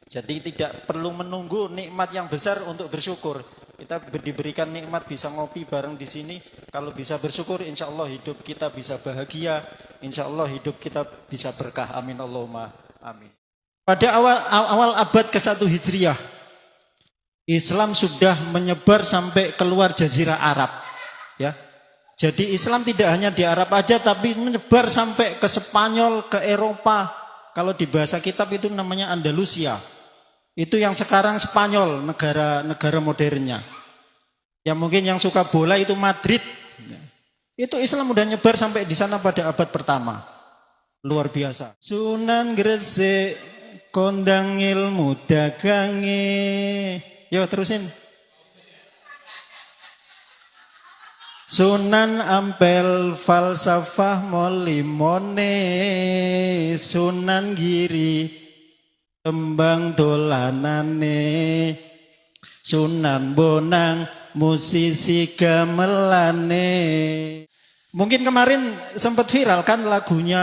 Jadi tidak perlu menunggu nikmat yang besar untuk bersyukur. Kita diberikan nikmat bisa ngopi bareng di sini. Kalau bisa bersyukur, insya Allah hidup kita bisa bahagia. Insya Allah hidup kita bisa berkah. Amin Allahumma amin. Pada awal abad ke-1 Hijriah, Islam sudah menyebar sampai keluar Jazirah Arab. Ya, jadi Islam tidak hanya di Arab aja, tapi menyebar sampai ke Spanyol, ke Eropa. Kalau di bahasa kitab itu namanya Andalusia. Itu yang sekarang Spanyol, negara modernnya. Ya mungkin yang suka bola itu Madrid. Itu Islam udah nyebar sampai di sana pada abad pertama. Luar biasa. Sunan Gresik kondang ilmu dagange. Yo terusin. Sunan Ampel falsafah molimone. Sunan Giri tembang dolanane, Sunan Bonang musisi gamelane. Mungkin kemarin sempat viral kan lagunya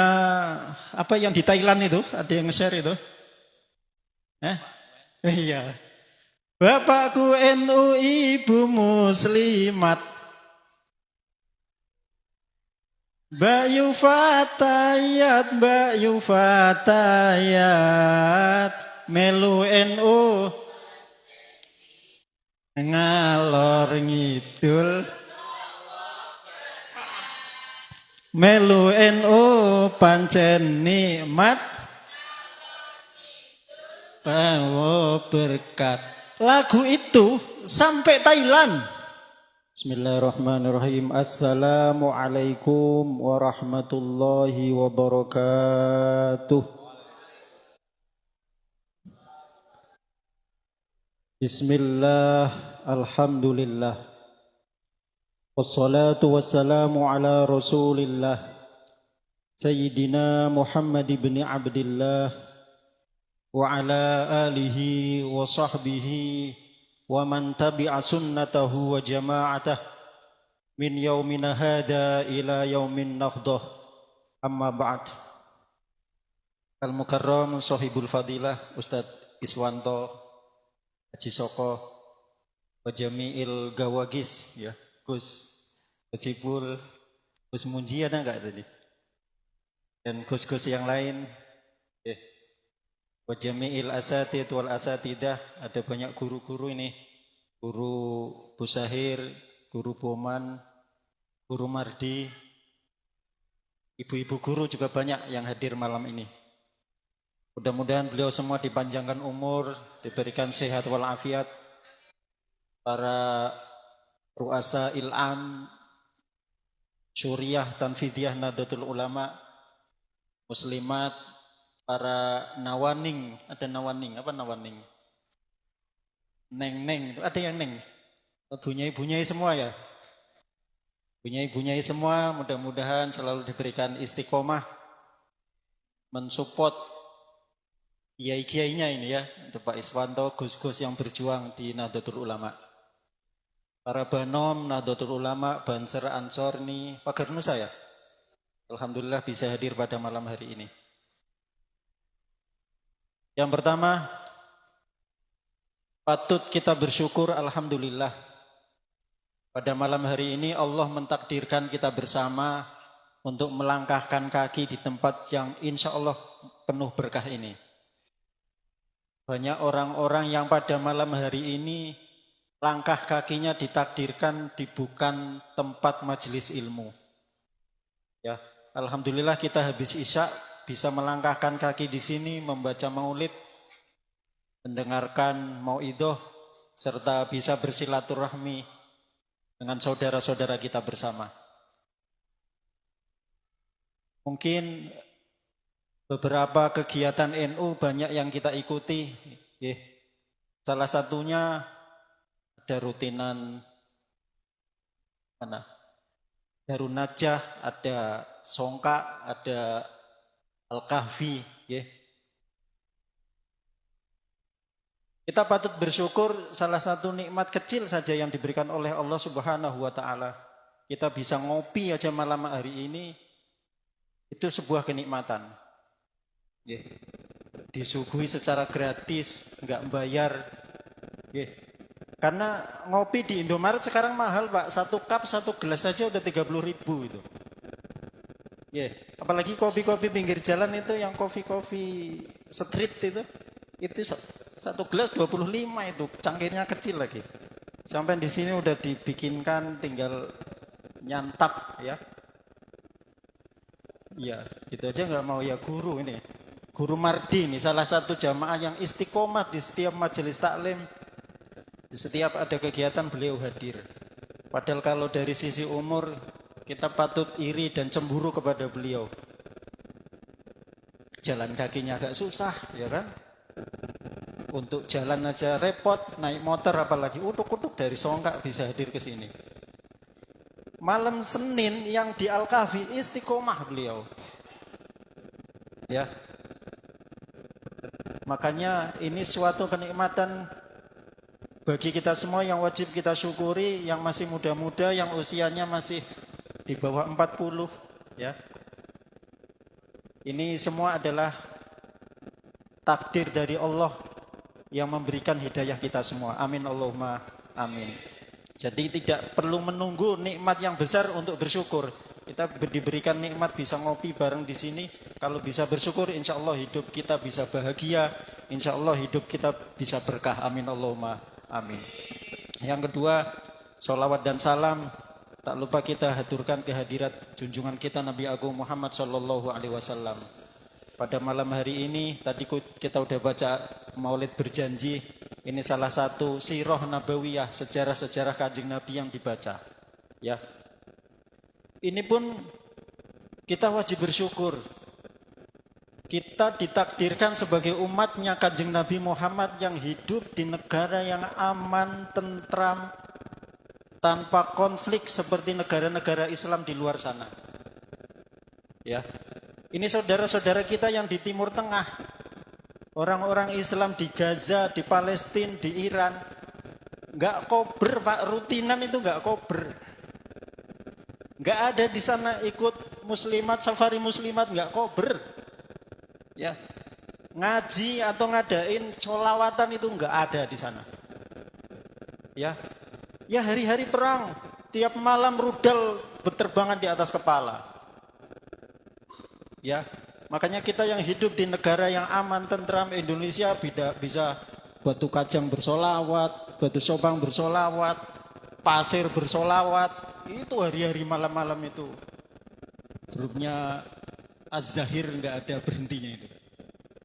apa yang di Thailand itu, ada yang nge-share itu. Iya. Bapakku NU, ibu muslimat. Bayu Fatayat, Bayu Fatayat, melu NU ngalor ngidul, melu NU pancen nikmat, bawa berkat. Lagu itu sampai Thailand. Bismillahirrahmanirrahim. Assalamualaikum warahmatullahi wabarakatuh. Bismillah, alhamdulillah. Wassalatu wassalamu ala rasulillah Sayyidina Muhammad ibn Abdillah wa ala alihi wa sahbihi wa man tabi'a sunnatahu wa jama'atah min yaumina hada ila yaumin nahdah, amma ba'd. Al-Mukarram Sahibul Fadilah Ustadz Iswanto Haji Soko wa Jami'il Gawagis, ya Gus Sipul, Gus Munji ada enggak tadi? Dan Gus-Gus yang lain, wa Jami'il Asatid wal Asatidah, ada banyak guru-guru ini. Guru Busahir, Guru Boman, Guru Mardi, ibu-ibu guru juga banyak yang hadir malam ini. Mudah-mudahan beliau semua dipanjangkan umur, diberikan sehat walafiat. Para ruasa il'am, syuriyah, tanfidiyah, Nahdlatul Ulama, muslimat, para nawaning, ada nawaning, apa nawaning? Neng-neng, ada yang neng? Bunyai-bunyai semua ya? Bunyai-bunyai semua, mudah-mudahan selalu diberikan istiqomah, mensupport kiai-kiainya ini ya, ada Pak Iswanto, Gus-Gus yang berjuang di Nahdlatul Ulama. Para banom, Nahdlatul Ulama, Banser, Ansor ini, Pagar Nusa ya? Alhamdulillah bisa hadir pada malam hari ini. Yang pertama, patut kita bersyukur, alhamdulillah. Pada malam hari ini Allah mentakdirkan kita bersama untuk melangkahkan kaki di tempat yang insya Allah penuh berkah ini. Banyak orang-orang yang pada malam hari ini langkah kakinya ditakdirkan di bukan tempat majelis ilmu. Ya, alhamdulillah kita habis Isya bisa melangkahkan kaki di sini, membaca maulid, mendengarkan mauidhah, serta bisa bersilaturahmi dengan saudara-saudara kita bersama. Mungkin beberapa kegiatan NU banyak yang kita ikuti. Salah satunya ada rutinan Darun Najah, ada Songka, ada Al-Kahfi, ya. Kita patut bersyukur salah satu nikmat kecil saja yang diberikan oleh Allah Subhanahu wa taala. Kita bisa ngopi aja malam hari ini, itu sebuah kenikmatan. Ya. disuguhi secara gratis, nggak bayar. Nggih. Karena ngopi di Indomaret sekarang mahal Pak, satu cup satu gelas saja udah 30.000 itu. Apalagi kopi-kopi pinggir jalan itu yang kopi-kopi street itu satu gelas 25 itu, cangkirnya kecil lagi. Sampai di sini udah dibikinkan tinggal nyantap ya. Ya, gitu aja nggak mau ya guru ini. Guru Mardi ini salah satu jamaah yang istiqomah di setiap majelis taklim. Di setiap ada kegiatan beliau hadir. Padahal kalau dari sisi umur kita patut iri dan cemburu kepada beliau. Jalan kakinya agak susah, ya kan? Untuk jalan aja repot, naik motor apalagi utuk-utuk dari Songkak bisa hadir ke sini. Malam Senin yang di Al-Kahfi istiqomah beliau. Ya. Makanya ini suatu kenikmatan bagi kita semua yang wajib kita syukuri, yang masih muda-muda, yang usianya masih di bawah 40, ya. Ini semua adalah takdir dari Allah yang memberikan hidayah kita semua. Amin Allahumma amin. Jadi tidak perlu menunggu nikmat yang besar untuk bersyukur. Kita diberikan nikmat bisa ngopi bareng di sini. Kalau bisa bersyukur, insya Allah hidup kita bisa bahagia. Insya Allah hidup kita bisa berkah. Amin Allahumma amin. Yang kedua, sholawat dan salam. Tak lupa kita haturkan kehadirat junjungan kita Nabi Agung Muhammad Sallallahu Alaihi Wasallam. Pada malam hari ini, tadi kita udah baca Maulid Berjanji. Ini salah satu sirah nabawiyah, sejarah-sejarah Kanjeng Nabi yang dibaca. Ya. Ini pun kita wajib bersyukur. Kita ditakdirkan sebagai umatnya Kanjeng Nabi Muhammad yang hidup di negara yang aman, tentram, tanpa konflik seperti negara-negara Islam di luar sana. Ya. Ini saudara-saudara kita yang di Timur Tengah. Orang-orang Islam di Gaza, di Palestina, di Iran. Enggak kober, Pak. Rutinan itu enggak kober. Enggak ada di sana ikut muslimat, safari muslimat, enggak kober. Ya. Ngaji atau ngadain sholawatan itu enggak ada di sana. Ya. Ya hari-hari perang. Tiap malam rudal berterbangan di atas kepala. Ya. Makanya kita yang hidup di negara yang aman, tentram, Indonesia bisa batu kajang bersolawat, batu sobang bersolawat, pasir bersolawat. Itu hari-hari malam-malam itu. Grupnya Az-Zahir nggak ada berhentinya itu.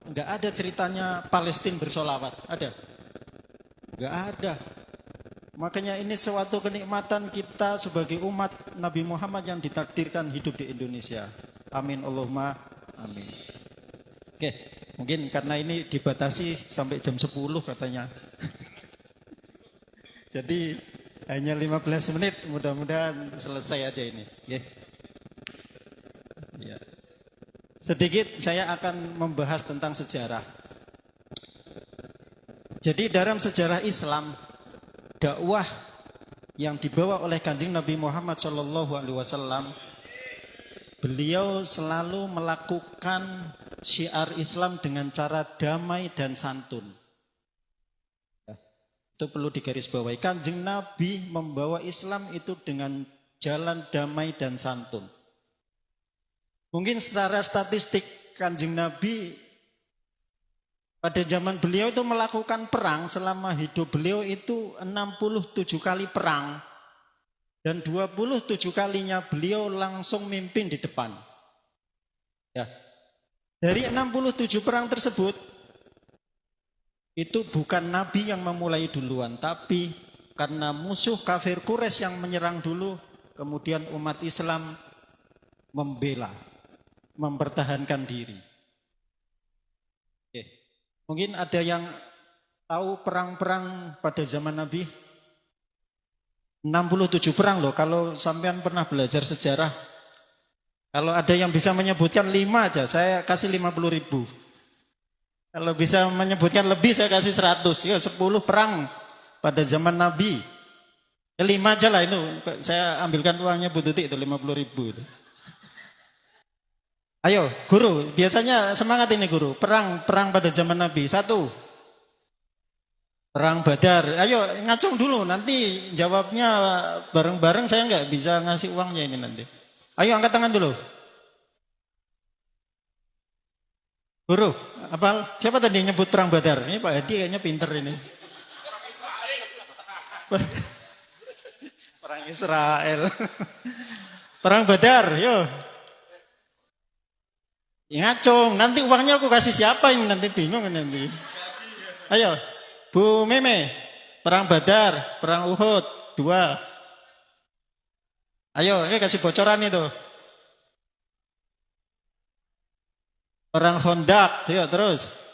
Nggak ada ceritanya Palestina bersolawat. Ada? Nggak ada. Makanya ini suatu kenikmatan kita sebagai umat Nabi Muhammad yang ditakdirkan hidup di Indonesia. Amin Allahumma amin. Oke, mungkin karena ini dibatasi sampai jam 10 katanya. Jadi hanya 15 menit, mudah-mudahan selesai aja ini. Ya. Sedikit saya akan membahas tentang sejarah. Jadi dalam sejarah Islam, dakwah yang dibawa oleh Kanjeng Nabi Muhammad SAW, beliau selalu melakukan syiar Islam dengan cara damai dan santun. Itu perlu digarisbawahi. Kanjeng Nabi membawa Islam itu dengan jalan damai dan santun. Mungkin secara statistik Kanjeng Nabi pada zaman beliau itu melakukan perang selama hidup beliau itu 67 kali perang. Dan 27 kalinya beliau langsung mimpin di depan. Ya. Dari 67 perang tersebut, itu bukan Nabi yang memulai duluan, tapi karena musuh kafir Quraisy yang menyerang dulu, kemudian umat Islam membela, mempertahankan diri. Oke. Mungkin ada yang tahu perang-perang pada zaman Nabi? 67 perang loh, kalau sampean pernah belajar sejarah. Kalau ada yang bisa menyebutkan 5 aja, saya kasih 50.000. Kalau bisa menyebutkan lebih, saya kasih 100. Ya 10 perang pada zaman Nabi. 5 aja lah itu, saya ambilkan uangnya Bu Tuti itu 50.000 itu. Ayo, guru. Biasanya semangat ini guru. Perang pada zaman Nabi. Satu, perang Badar. Ayo ngacung dulu. Nanti jawabnya bareng-bareng. Saya nggak bisa ngasih uangnya ini nanti. Ayo angkat tangan dulu. Guru, apa? Siapa tadi yang nyebut perang Badar? Ini Pak Hadi kayaknya pinter ini. Perang Israel. Perang Badar, yo. Ya, ngacung, nanti uangnya aku kasih siapa yang nanti bingung nanti. Ayo, Bu Meme, perang Badar, perang Uhud, 2. Ayo, ini kasih bocoran itu. Perang Khandaq, yuk terus.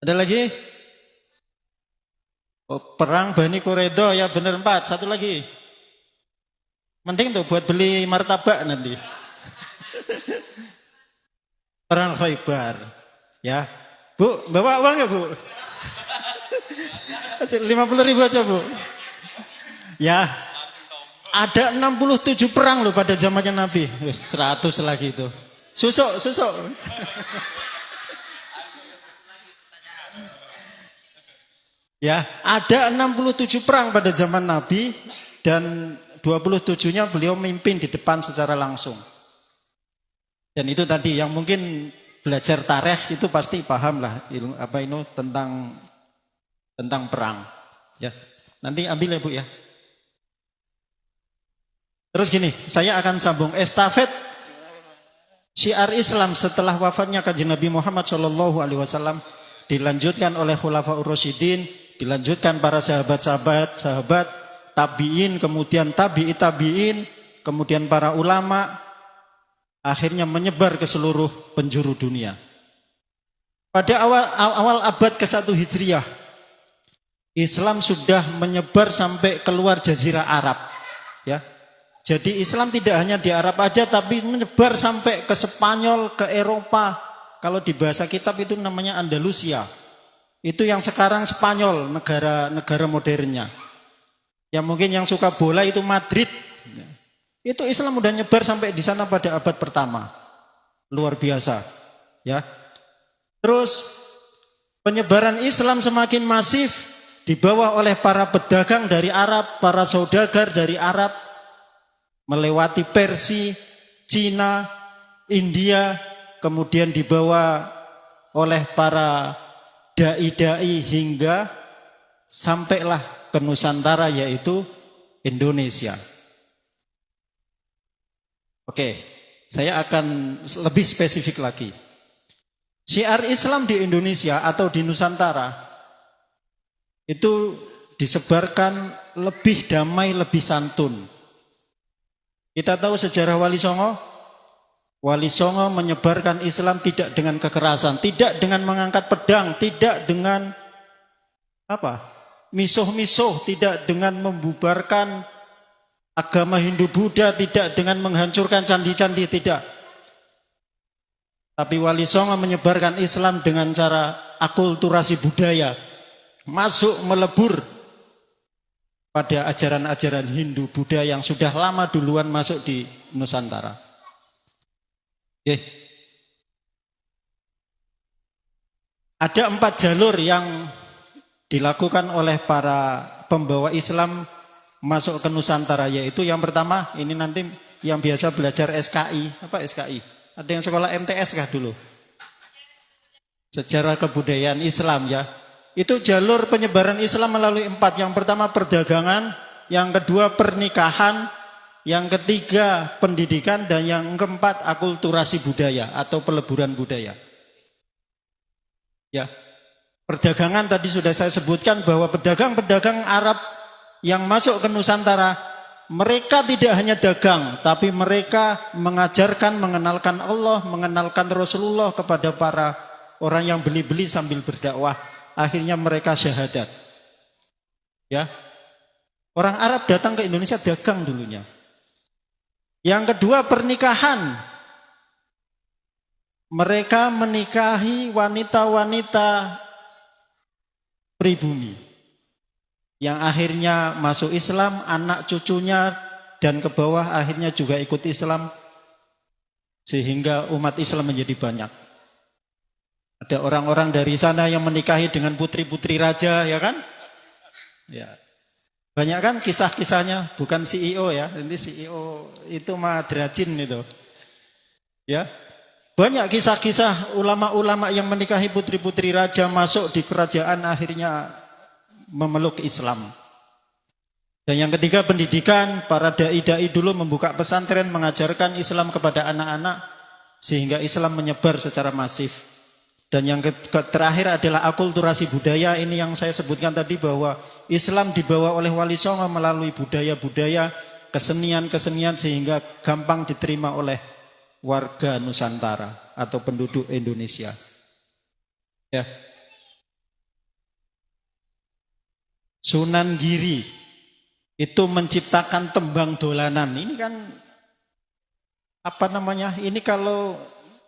Ada lagi? Oh, perang Bani Quraidah, ya bener 4. Satu lagi. Mending tuh buat beli martabak nanti. Perang Khaybar. Ya. Bu, bawa uang ya Bu? 50.000 aja Bu. Ya. Ada 67 perang loh pada zamannya Nabi. 100 lagi itu. Susuk. Ya, ada 67 perang pada zaman Nabi dan 27-nya beliau mimpin di depan secara langsung. Dan itu tadi yang mungkin belajar tarikh itu pasti paham lah tentang perang. Ya, nanti ambil ya Bu ya. Terus gini, saya akan sambung estafet syiar Islam setelah wafatnya Kanjeng Nabi Muhammad SAW dilanjutkan oleh Khulafaur Rasyidin, dilanjutkan para sahabat tabi'in, kemudian tabi'in, kemudian para ulama, akhirnya menyebar ke seluruh penjuru dunia. Pada awal abad ke-1 Hijriah, Islam sudah menyebar sampai keluar jazirah Arab. Ya. Jadi Islam tidak hanya di Arab aja, tapi menyebar sampai ke Spanyol, ke Eropa. Kalau di bahasa kitab itu namanya Andalusia. Itu yang sekarang Spanyol, negara modernnya. Ya mungkin yang suka bola itu Madrid. Itu Islam udah nyebar sampai di sana pada abad pertama. Luar biasa. Ya. Terus penyebaran Islam semakin masif dibawa oleh para pedagang dari Arab, para saudagar dari Arab, melewati Persia, Cina, India, kemudian dibawa oleh para dai-dai hingga sampailah ke Nusantara yaitu Indonesia. Oke, saya akan lebih spesifik lagi. Syiar Islam di Indonesia atau di Nusantara itu disebarkan lebih damai, lebih santun. Kita tahu sejarah Wali Songo. Wali Songo menyebarkan Islam tidak dengan kekerasan, tidak dengan mengangkat pedang, tidak dengan misuh-misuh, tidak dengan membubarkan agama Hindu-Buddha, tidak dengan menghancurkan candi-candi, tidak. Tapi Wali Songo menyebarkan Islam dengan cara akulturasi budaya, masuk melebur pada ajaran-ajaran Hindu-Buddha yang sudah lama duluan masuk di Nusantara. Oke. Ada 4 jalur yang dilakukan oleh para pembawa Islam masuk ke Nusantara, yaitu yang pertama, ini nanti yang biasa belajar SKI. Apa SKI? Ada yang sekolah MTS kah dulu? Sejarah Kebudayaan Islam ya. Itu jalur penyebaran Islam melalui 4. Yang pertama perdagangan, yang kedua pernikahan, yang ketiga pendidikan, dan yang keempat akulturasi budaya atau peleburan budaya. Ya. Perdagangan tadi sudah saya sebutkan bahwa pedagang-pedagang Arab yang masuk ke Nusantara, mereka tidak hanya dagang, tapi mereka mengajarkan, mengenalkan Allah, mengenalkan Rasulullah kepada para orang yang beli-beli sambil berdakwah. Akhirnya mereka syahadat. Ya. Orang Arab datang ke Indonesia dagang dulunya. Yang kedua pernikahan. Mereka menikahi wanita-wanita pribumi. Yang akhirnya masuk Islam, anak cucunya dan ke bawah akhirnya juga ikut Islam. sehingga umat Islam menjadi banyak. Ada orang-orang dari sana yang menikahi dengan putri-putri raja, ya kan? Ya. Banyak kan kisah-kisahnya, bukan CEO ya. Nanti CEO itu madrajin itu. Ya. Banyak kisah-kisah ulama-ulama yang menikahi putri-putri raja, masuk di kerajaan, akhirnya memeluk Islam. Dan yang ketiga, pendidikan. Para dai-dai dulu membuka pesantren, mengajarkan Islam kepada anak-anak sehingga Islam menyebar secara masif. Dan yang terakhir adalah akulturasi budaya. Ini yang saya sebutkan tadi, bahwa Islam dibawa oleh Wali Songo melalui budaya-budaya, kesenian-kesenian, sehingga gampang diterima oleh warga Nusantara atau penduduk Indonesia. Ya. Sunan Giri itu menciptakan tembang dolanan. Ini kan apa namanya? Ini kalau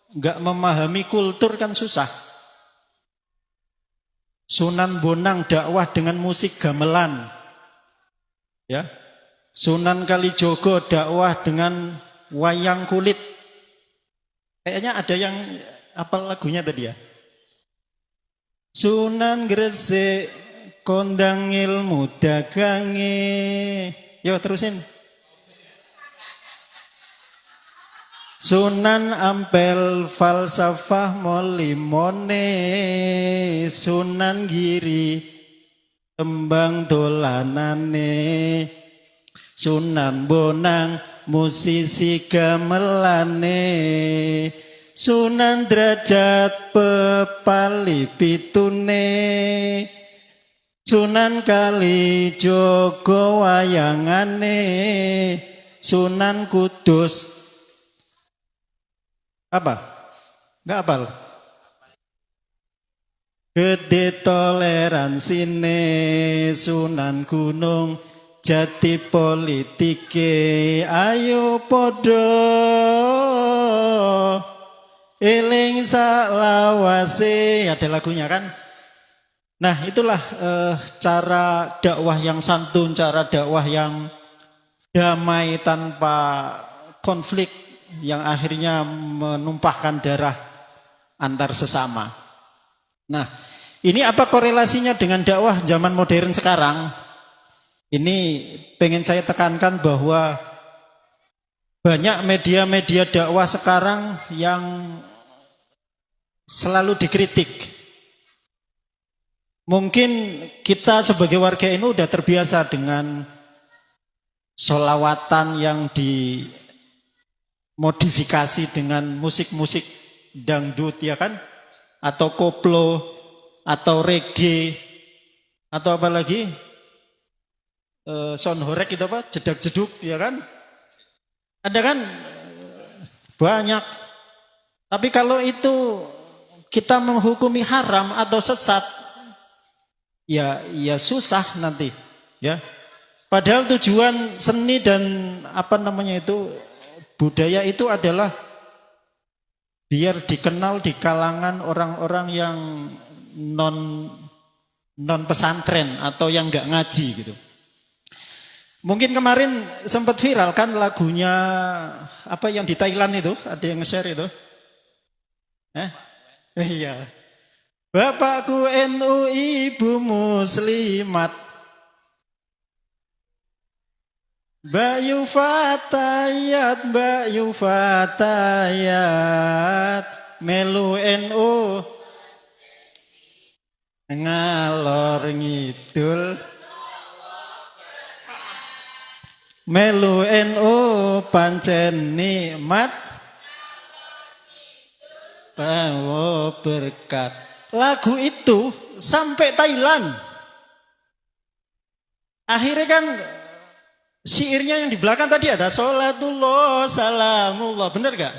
nggak memahami kultur kan susah. Sunan Bonang dakwah dengan musik gamelan. Ya. Sunan Kalijogo dakwah dengan wayang kulit. Kayaknya ada yang apa lagunya tadi ya? Sunan Gresik kondang ilmu dagange. Yo terusin. Sunan Ampel falsafah molimone. Sunan Giri tembang dolanane. Sunan Bonang musisi gamelane. Sunan Derajat pepali pitune. Sunan Kalijogo wayangane. Sunan Kudus apa? Enggak hafal. Gede toleransine. Sunan Gunung Jati politike. Ayo podo eling saklawase. Ada lagunya kan? Nah itulah cara dakwah yang santun, cara dakwah yang damai tanpa konflik, yang akhirnya menumpahkan darah antar sesama. Nah, ini apa korelasinya dengan dakwah zaman modern sekarang? Ini pengen saya tekankan bahwa banyak media-media dakwah sekarang yang selalu dikritik. Mungkin kita sebagai warga NU udah terbiasa dengan sholawatan yang dimodifikasi dengan musik-musik dangdut, ya kan? Atau koplo, atau reggae, atau apa lagi? Sound horek itu apa? Jedak-jeduk, ya kan? Ada kan? Banyak. Tapi kalau itu kita menghukumi haram atau sesat, ya susah nanti, ya. Padahal tujuan seni dan apa namanya itu budaya itu adalah biar dikenal di kalangan orang-orang yang non pesantren atau yang nggak ngaji gitu. Mungkin kemarin sempat viral kan lagunya apa yang di Thailand itu, ada yang nge-share itu. Iya. Bapakku NU, ibu muslimat. Bayu fatayat, bayu fatayat, melu NU ngalor ngidul, melu NU pancen nikmat, bawa berkat. Lagu itu sampai Thailand. Akhirnya kan syairnya yang di belakang tadi ada sholatullah, salamullah, bener gak?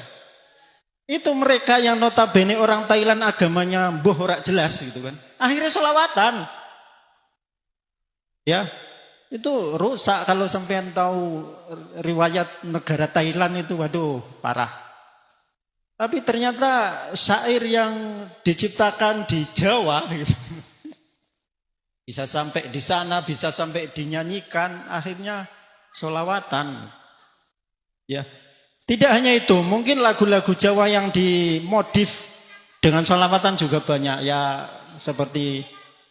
Itu mereka yang notabene orang Thailand agamanya mbuh ora jelas gitu kan. Akhirnya sholawatan. Ya, itu rusak kalau sampean tahu riwayat negara Thailand itu, waduh parah. Tapi ternyata syair yang diciptakan di Jawa gitu, bisa sampai di sana, bisa sampai dinyanyikan, akhirnya sholawatan. Ya, Tidak hanya itu, mungkin lagu-lagu Jawa yang dimodif dengan sholawatan juga banyak ya, seperti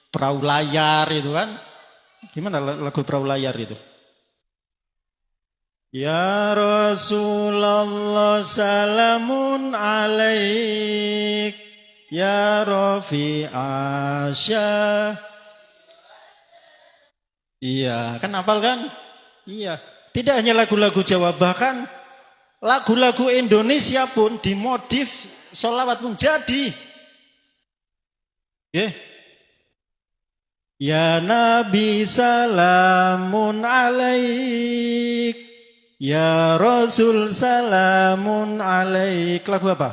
perahu layar itu kan. Gimana lagu perahu layar itu? Ya Rasulullah salamun alaik, ya Rafi Asyah. Iya, kan hafal kan? Iya. Tidak hanya lagu-lagu Jawa, bahkan lagu-lagu Indonesia pun dimodif, sholawat pun jadi. Yeah. Ya Nabi salamun alaik, ya Rasul salamun alaik. Lagu apa?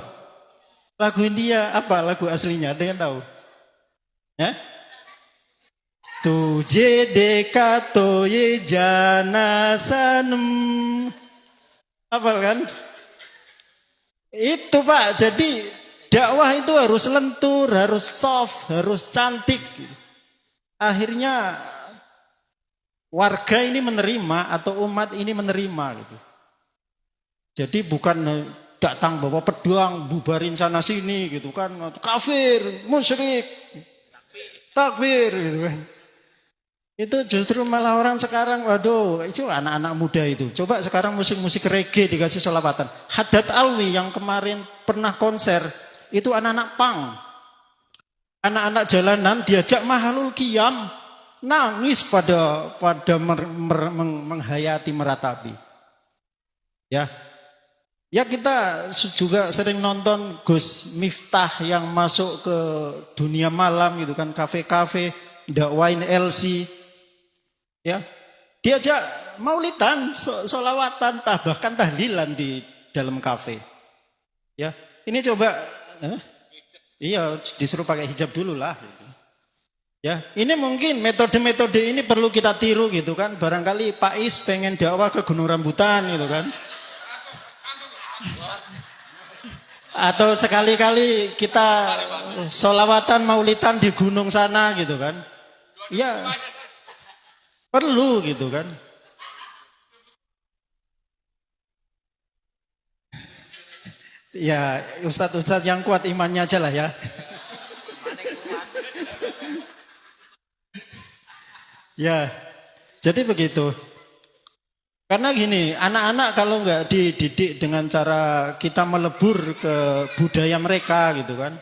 Lagu India apa? Lagu aslinya ada yang tahu? Ya? Tuje dekato ye jana sanum. Apa kan? Itu Pak. Jadi dakwah itu harus lentur, harus soft, harus cantik. Akhirnya warga ini menerima atau umat ini menerima gitu. Jadi bukan datang bawa pedang bubarin sana sini gitu kan, kafir, musyrik, takbir gitu kan. Itu justru malah orang sekarang, waduh, itu anak-anak muda itu. Coba sekarang musik-musik reggae dikasih sholawatan. Haddad Alwi yang kemarin pernah konser itu anak-anak punk. Anak-anak jalanan diajak mahalul qiyam, nangis pada menghayati meratapi. Ya. Ya kita juga sering nonton Gus Miftah yang masuk ke dunia malam gitu kan, kafe-kafe, dakwain LC. Ya. Diajak maulidan, sholawatan, bahkan tahlilan di dalam kafe. Ya. Ini coba iya, disuruh pakai hijab dulu lah. Ya, ini mungkin metode-metode ini perlu kita tiru gitu kan. Barangkali Pak Is pengen dakwah ke Gunung Rambutan gitu kan. Atau sekali-kali kita sholawatan maulidan di gunung sana gitu kan. Iya, perlu gitu kan. Ya, ustadz-ustadz yang kuat imannya aja lah ya. Ya, jadi begitu. Karena gini, anak-anak kalau nggak dididik dengan cara kita melebur ke budaya mereka gitu kan,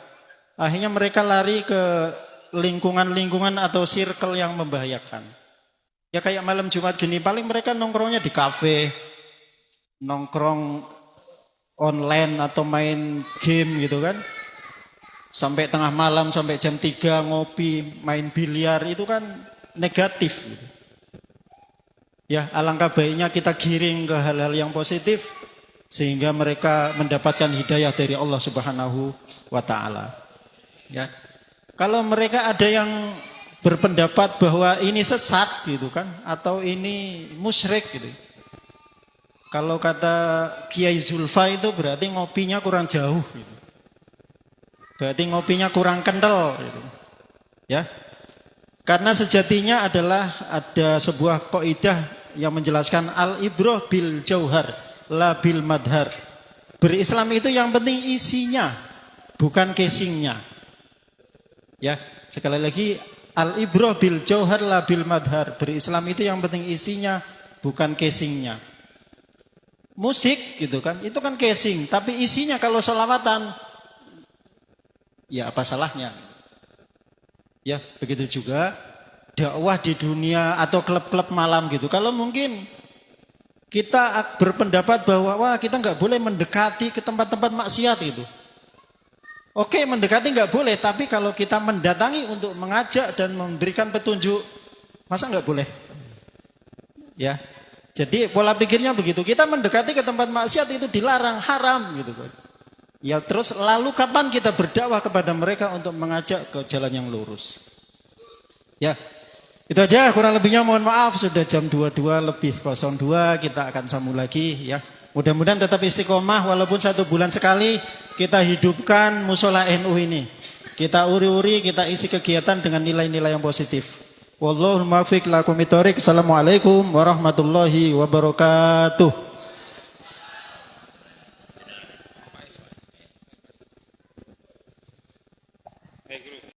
akhirnya mereka lari ke lingkungan-lingkungan atau circle yang membahayakan. Ya kayak malam Jumat gini, paling mereka nongkrongnya di kafe, nongkrong online atau main game gitu kan, sampai tengah malam, sampai jam 3 ngopi, main biliar, itu kan negatif gitu. Ya, alangkah baiknya kita giring ke hal-hal yang positif sehingga mereka mendapatkan hidayah dari Allah Subhanahu wa taala. Ya. Kalau mereka ada yang berpendapat bahwa ini sesat gitu kan, atau ini musyrik gitu. Kalau kata Kiai Zulfa itu berarti ngopinya kurang jauh gitu. Berarti ngopinya kurang kental gitu. Ya. Karena sejatinya adalah ada sebuah kaidah yang menjelaskan al-ibrah bil jauhar la bil madhar. Berislam itu yang penting isinya, bukan casingnya. Ya, sekali lagi al-ibrah bil jauhar la bil madhar. Berislam itu yang penting isinya, bukan casingnya. Musik gitu kan, itu kan casing, tapi isinya kalau sholawatan, ya apa salahnya? Ya, begitu juga dakwah di dunia atau klub-klub malam gitu. Kalau mungkin kita berpendapat bahwa wah kita nggak boleh mendekati ke tempat-tempat maksiat itu. Oke, mendekati nggak boleh, tapi kalau kita mendatangi untuk mengajak dan memberikan petunjuk, masa nggak boleh? Ya. Jadi pola pikirnya begitu. Kita mendekati ke tempat maksiat itu dilarang, haram gitu kan. Ya terus lalu kapan kita berdakwah kepada mereka untuk mengajak ke jalan yang lurus? Ya. Itu aja, kurang lebihnya mohon maaf, sudah jam 22:02, kita akan sambung lagi ya. Mudah-mudahan tetap istiqomah walaupun 1 bulan sekali kita hidupkan musola NU ini. Kita uri-uri, kita isi kegiatan dengan nilai-nilai yang positif. Wallahul muwaffiq lakum bithoriq. Assalamualaikum warahmatullahi wabarakatuh.